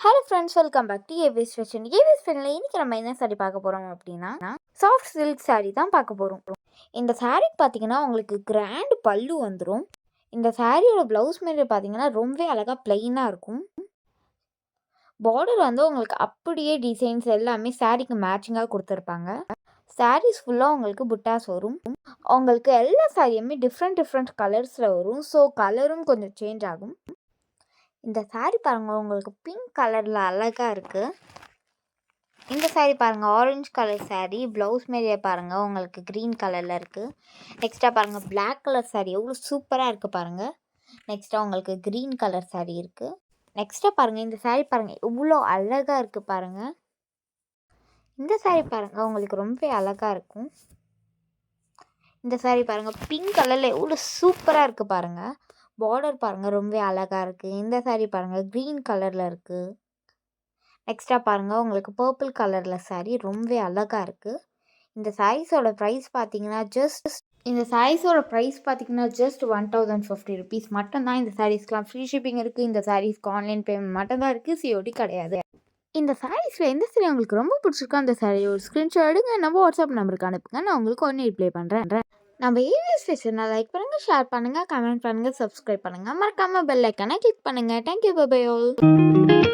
Hello friends, welcome back to AVS fashion. AVS ஃபேஷனில் இன்றைக்கி நம்ம என்ன சாரீ பார்க்க போகிறோம் அப்படின்னா, சாஃப்ட் சில்க் சாரீ தான் பார்க்க போகிறோம். இந்த சாரீ பார்த்தீங்கன்னா உங்களுக்கு கிராண்ட் பல்லு வந்துடும். இந்த சாரியோட ப்ளவுஸ் மெட்டீரியல் பார்த்தீங்கன்னா ரொம்பவே அழகாக ப்ளெயினாக இருக்கும். பார்டர் வந்து உங்களுக்கு அப்படியே டிசைன்ஸ் எல்லாமே சாரீக்கு மேட்சிங்காக கொடுத்துருப்பாங்க. சாரீஸ் ஃபுல்லாக உங்களுக்கு புட்டாஸ் வரும். உங்களுக்கு எல்லா சாரியுமே டிஃப்ரெண்ட் கலர்ஸில் வரும். ஸோ கலரும் கொஞ்சம் சேஞ்ச் ஆகும். இந்த சாரீ பாருங்கள், உங்களுக்கு பிங்க் கலரில் அழகாக இருக்குது. இந்த சாரீ பாருங்கள், ஆரஞ்சு கலர் சாரீ. ப்ளவுஸ் மாரியே பாருங்கள், உங்களுக்கு க்ரீன் கலரில் இருக்குது. நெக்ஸ்ட்டாக பாருங்கள், பிளாக் கலர் சாரீ எவ்வளோ சூப்பராக இருக்குது பாருங்கள். நெக்ஸ்ட்டாக உங்களுக்கு க்ரீன் கலர் சாரீ இருக்குது. நெக்ஸ்ட்டாக பாருங்கள், இந்த சாரீ பாருங்கள் எவ்வளோ அழகாக இருக்குது பாருங்கள். இந்த சாரீ பாருங்கள், உங்களுக்கு ரொம்ப அழகாக இருக்கும். இந்த சாரீ பாருங்கள், பிங்க் கலரில் எவ்வளோ சூப்பராக இருக்குது பாருங்கள். பார்டர் பாருங்கள், ரொம்ப அழகாக இருக்குது. இந்த சாரீ பாருங்கள், க்ரீன் கலரில் இருக்குது. நெக்ஸ்ட்டாக பாருங்கள், உங்களுக்கு பர்பிள் கலரில் சாரீ ரொம்ப அழகாக இருக்குது. இந்த சாரீஸோட ப்ரைஸ் பார்த்தீங்கன்னா ஜஸ்ட் 1050 ருபீஸ் மட்டும்தான். இந்த சாரீஸ்க்கெலாம் ஃப்ரீ ஷிப்பிங் இருக்குது. இந்த சாரீஸ்க்கு ஆன்லைன் பேமெண்ட் மட்டும்தான் இருக்குது, சிஓடி கிடையாது. இந்த சாரீஸில் எந்த சாரீ உங்களுக்கு ரொம்ப பிடிச்சிருக்கோ அந்த சாரீ ஒரு ஸ்க்ரீன்ஷாட் எடுங்க, நம்ம வாட்ஸ்அப் நம்பருக்கு அனுப்புங்க. நான் உங்களுக்கு ஒன்று ரிப்ளை பண்ணுறேன். நம்ம ஏவிஎஸ் ஃபேஷனை லைக் பண்ணுங்கள், ஷேர் பண்ணுங்கள், கமெண்ட் பண்ணுங்கள், சப்ஸ்கிரைப் பண்ணுங்கள். மறக்காமல் பெல் ஐக்கானை கிளிக் பண்ணுங்கள். Thank you, bye all.